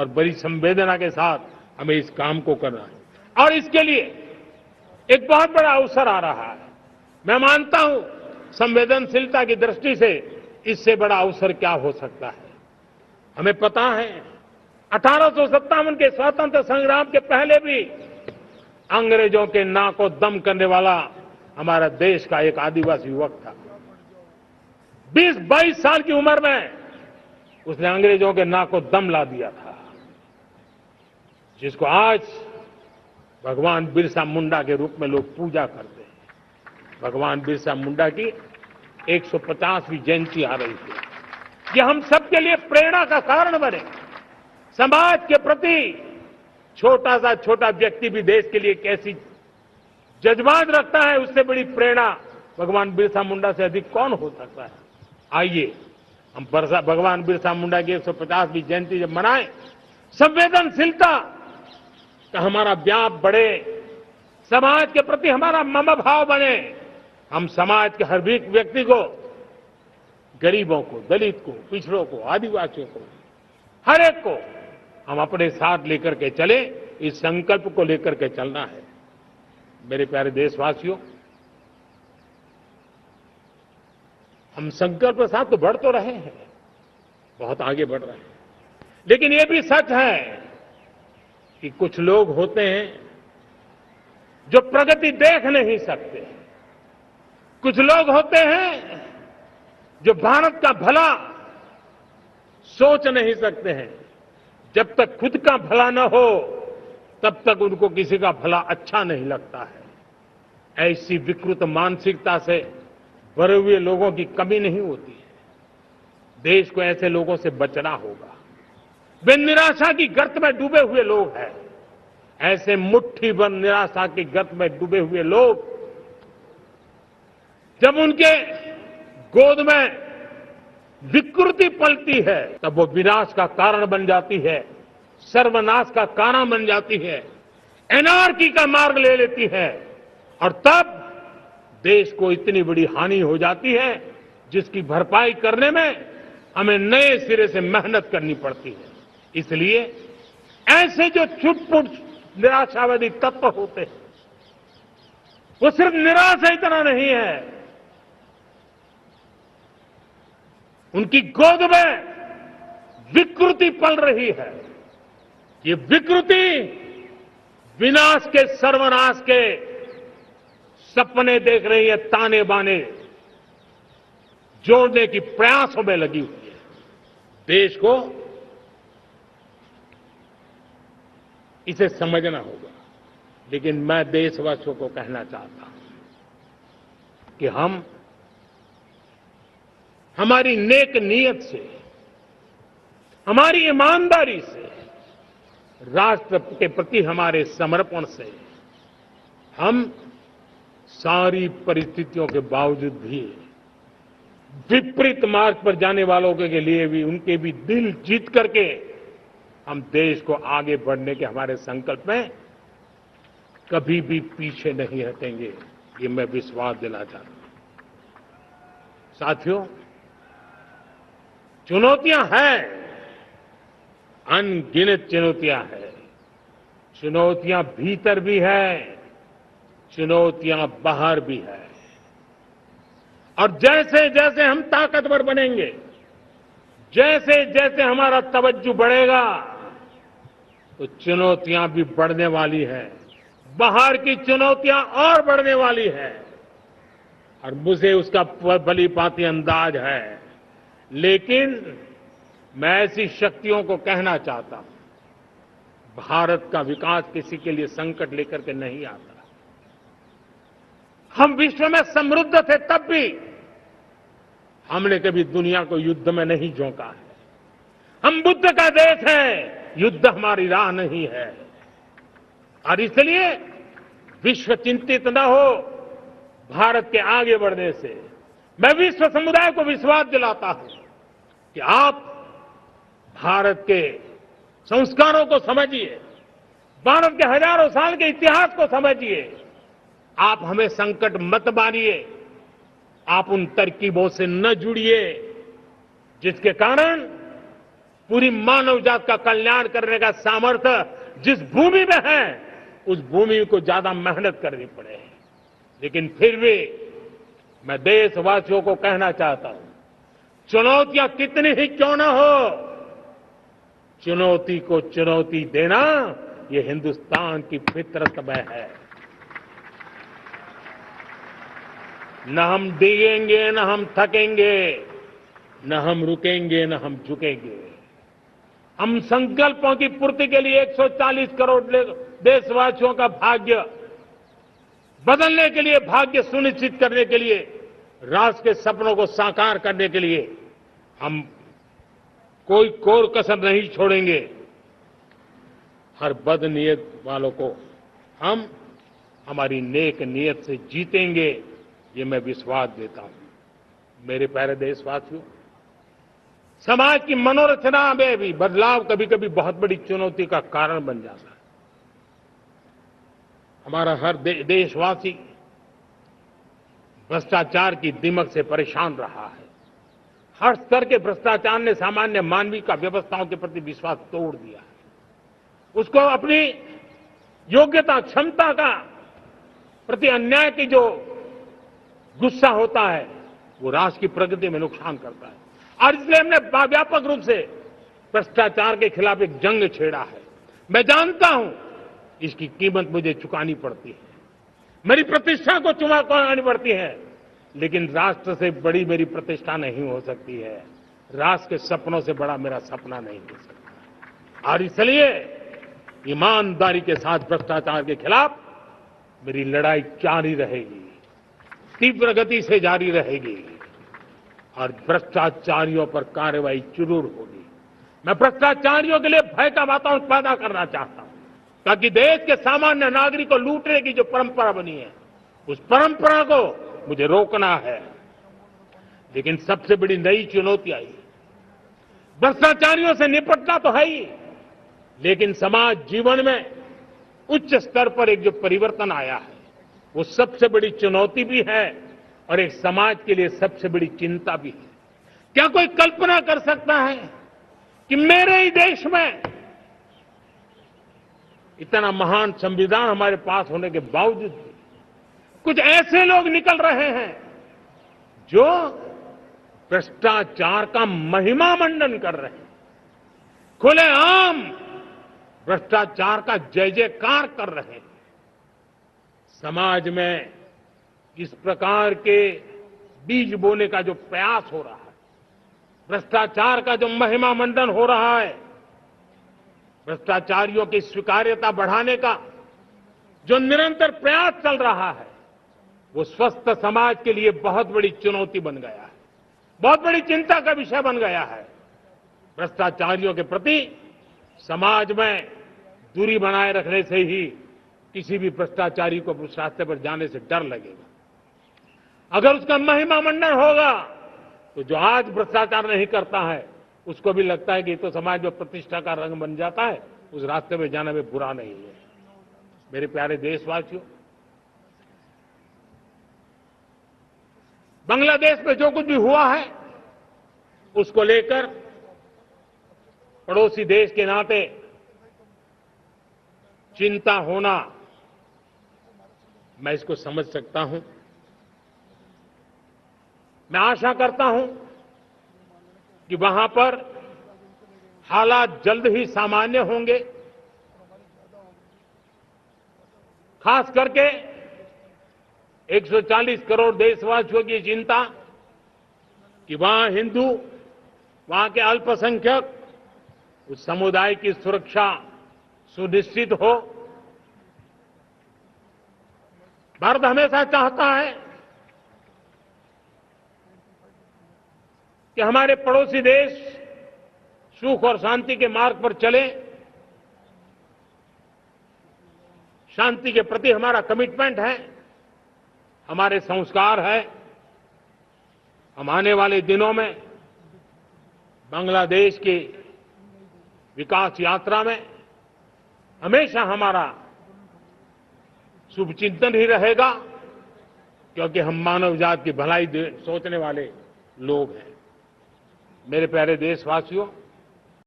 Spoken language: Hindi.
और बड़ी संवेदना के साथ हमें इस काम को करना है और इसके लिए एक बहुत बड़ा अवसर आ रहा है। मैं मानता हूं संवेदनशीलता की दृष्टि से इससे बड़ा अवसर क्या हो सकता है। हमें पता है 1857 के स्वतंत्र संग्राम के पहले भी अंग्रेजों के नाक को दम करने वाला हमारा देश का एक आदिवासी युवक था। 20-22 साल की उम्र में उसने अंग्रेजों के नाक को दम ला दिया था, जिसको आज भगवान बिरसा मुंडा के रूप में लोग पूजा करते हैं। भगवान बिरसा मुंडा की 150वीं जयंती आ रही है। ये हम सबके लिए प्रेरणा का कारण बने। समाज के प्रति छोटा सा छोटा व्यक्ति भी देश के लिए कैसी जज्बात रखता है, उससे बड़ी प्रेरणा भगवान बिरसा मुंडा से अधिक कौन हो सकता है। आइए हम भगवान बिरसा मुंडा की 150वीं जयंती जब मनाएं, संवेदनशीलता का हमारा व्याप बढ़े, समाज के प्रति हमारा ममभाव बने। हम समाज के हर एक व्यक्ति को, गरीबों को, दलित को, पिछड़ों को, आदिवासियों को, हर एक को हम अपने साथ लेकर के चले। इस संकल्प को लेकर के चलना है। मेरे प्यारे देशवासियों, हम संकल्प के साथ तो बढ़ तो रहे हैं, बहुत आगे बढ़ रहे हैं, लेकिन ये भी सच है कि कुछ लोग होते हैं जो प्रगति देख नहीं सकते। कुछ लोग होते हैं जो भारत का भला सोच नहीं सकते हैं। जब तक खुद का भला न हो तब तक उनको किसी का भला अच्छा नहीं लगता है। ऐसी विकृत मानसिकता से भरे हुए लोगों की कमी नहीं होती है। देश को ऐसे लोगों से बचना होगा। वे निराशा की गर्त में डूबे हुए लोग हैं। ऐसे मुट्ठी भर निराशा की गर्त में डूबे हुए लोग जब उनके गोद में विकृति पलती है तब वो विनाश का कारण बन जाती है, सर्वनाश का कारण बन जाती है, एनार्की का मार्ग ले लेती है और तब देश को इतनी बड़ी हानि हो जाती है जिसकी भरपाई करने में हमें नए सिरे से मेहनत करनी पड़ती है। इसलिए ऐसे जो छुटपुट निराशावादी तत्व होते हैं, वो सिर्फ निराशा इतना नहीं है, उनकी गोद में विकृति पल रही है। ये विकृति विनाश के, सर्वनाश के सपने देख रही है, ताने बाने जोड़ने की प्रयासों में लगी हुई है। देश को इसे समझना होगा। लेकिन मैं देशवासियों को कहना चाहता हूं कि हम हमारी नेक नीयत से, हमारी ईमानदारी से, राष्ट्र के प्रति हमारे समर्पण से हम सारी परिस्थितियों के बावजूद भी विपरीत मार्ग पर जाने वालों के लिए भी उनके भी दिल जीत करके हम देश को आगे बढ़ने के हमारे संकल्प में कभी भी पीछे नहीं हटेंगे। ये मैं विश्वास दिलाना चाहता हूं। साथियों, चुनौतियां हैं, अनगिनत चुनौतियां हैं। चुनौतियां भीतर भी है, चुनौतियां बाहर भी है। और जैसे जैसे हम ताकतवर बनेंगे, जैसे जैसे हमारा तवज्जो बढ़ेगा, तो चुनौतियां भी बढ़ने वाली है। बाहर की चुनौतियां और बढ़ने वाली है और मुझे उसका भली भांति अंदाज है। लेकिन मैं ऐसी शक्तियों को कहना चाहता हूं, भारत का विकास किसी के लिए संकट लेकर के नहीं आता। हम विश्व में समृद्ध थे तब भी हमने कभी दुनिया को युद्ध में नहीं झोंका है। हम बुद्ध का देश है, युद्ध हमारी राह नहीं है। और इसलिए विश्व चिंतित न हो भारत के आगे बढ़ने से। मैं विश्व समुदाय को विश्वास दिलाता हूं कि आप भारत के संस्कारों को समझिए, भारत के हजारों साल के इतिहास को समझिए। आप हमें संकट मत मानिए, आप उन तरकीबों से न जुड़िए जिसके कारण पूरी मानव जात का कल्याण करने का सामर्थ्य जिस भूमि में है, उस भूमि को ज्यादा मेहनत करनी पड़े। लेकिन फिर भी मैं देशवासियों को कहना चाहता हूं, चुनौतियां कितनी ही क्यों न हो, चुनौती को चुनौती देना ये हिंदुस्तान की फितरत में है। न हम डिगेंगे, न हम थकेंगे, न हम रुकेंगे, न हम झुकेंगे। हम संकल्पों की पूर्ति के लिए 140 करोड़ देशवासियों का भाग्य बदलने के लिए, भाग्य सुनिश्चित करने के लिए, राष्ट्र के सपनों को साकार करने के लिए हम कोई कोर कसर नहीं छोड़ेंगे। हर बदनीयत वालों को हम हमारी नेक नीयत से जीतेंगे, ये मैं विश्वास देता हूं। मेरे प्यारे देशवासियों, समाज की मनोरचना में भी बदलाव कभी कभी बहुत बड़ी चुनौती का कारण बन जाता है। हमारा हर देशवासी भ्रष्टाचार की दिमक से परेशान रहा है। हर स्तर के भ्रष्टाचार ने सामान्य मानवीय का व्यवस्थाओं के प्रति विश्वास तोड़ दिया है। उसको अपनी योग्यता, क्षमता का प्रति अन्याय की जो गुस्सा होता है, वो राष्ट्र की प्रगति में नुकसान करता है। और इसलिए हमने व्यापक रूप से भ्रष्टाचार के खिलाफ एक जंग छेड़ा है। मैं जानता हूं इसकी कीमत मुझे चुकानी पड़ती है, मेरी प्रतिष्ठा को चुकानी पड़ती है, लेकिन राष्ट्र से बड़ी मेरी प्रतिष्ठा नहीं हो सकती है। राष्ट्र के सपनों से बड़ा मेरा सपना नहीं हो सकता। और इसलिए ईमानदारी के साथ भ्रष्टाचार के खिलाफ मेरी लड़ाई जारी रहेगी, तीव्र गति से जारी रहेगी और भ्रष्टाचारियों पर कार्रवाई जरूर होगी। मैं भ्रष्टाचारियों के लिए भय का वातावरण पैदा करना चाहता हूं, ताकि देश के सामान्य नागरिक को लूटने की जो परंपरा बनी है, उस परंपरा को मुझे रोकना है। लेकिन सबसे बड़ी नई चुनौती आई, भ्रष्टाचारियों से निपटना तो है ही, लेकिन समाज जीवन में उच्च स्तर पर एक जो परिवर्तन आया है, वो सबसे बड़ी चुनौती भी है और एक समाज के लिए सबसे बड़ी चिंता भी है। क्या कोई कल्पना कर सकता है कि मेरे ही देश में इतना महान संविधान हमारे पास होने के बावजूद भी कुछ ऐसे लोग निकल रहे हैं जो भ्रष्टाचार का महिमा मंडन कर रहे हैं, खुलेआम भ्रष्टाचार का जय जयकार कर रहे हैं। समाज में इस प्रकार के बीज बोने का जो प्रयास हो रहा है, भ्रष्टाचार का जो महिमा मंडन हो रहा है, भ्रष्टाचारियों की स्वीकार्यता बढ़ाने का जो निरंतर प्रयास चल रहा है, वो स्वस्थ समाज के लिए बहुत बड़ी चुनौती बन गया है, बहुत बड़ी चिंता का विषय बन गया है। भ्रष्टाचारियों के प्रति समाज में दूरी बनाए रखने से ही किसी भी भ्रष्टाचारी को उस रास्ते पर जाने से डर लगेगा। अगर उसका महिमा मंडन होगा तो जो आज भ्रष्टाचार नहीं करता है, उसको भी लगता है कि तो समाज में प्रतिष्ठा का रंग बन जाता है, उस रास्ते में जाने में बुरा नहीं है। मेरे प्यारे देशवासियों, बांग्लादेश में जो कुछ भी हुआ है, उसको लेकर पड़ोसी देश के नाते चिंता होना, मैं इसको समझ सकता हूं। मैं आशा करता हूं कि वहां पर हालात जल्द ही सामान्य होंगे। खास करके 140 करोड़ देशवासियों की चिंता कि वहां हिंदू, वहां के अल्पसंख्यक, उस समुदाय की सुरक्षा सुनिश्चित हो। भारत हमेशा चाहता है कि हमारे पड़ोसी देश सुख और शांति के मार्ग पर चले। शांति के प्रति हमारा कमिटमेंट है, हमारे संस्कार है। हम आने वाले दिनों में बांग्लादेश की विकास यात्रा में हमेशा हमारा शुभचिंतन ही रहेगा, क्योंकि हम मानव जात की भलाई सोचने वाले लोग हैं। मेरे प्यारे देशवासियों,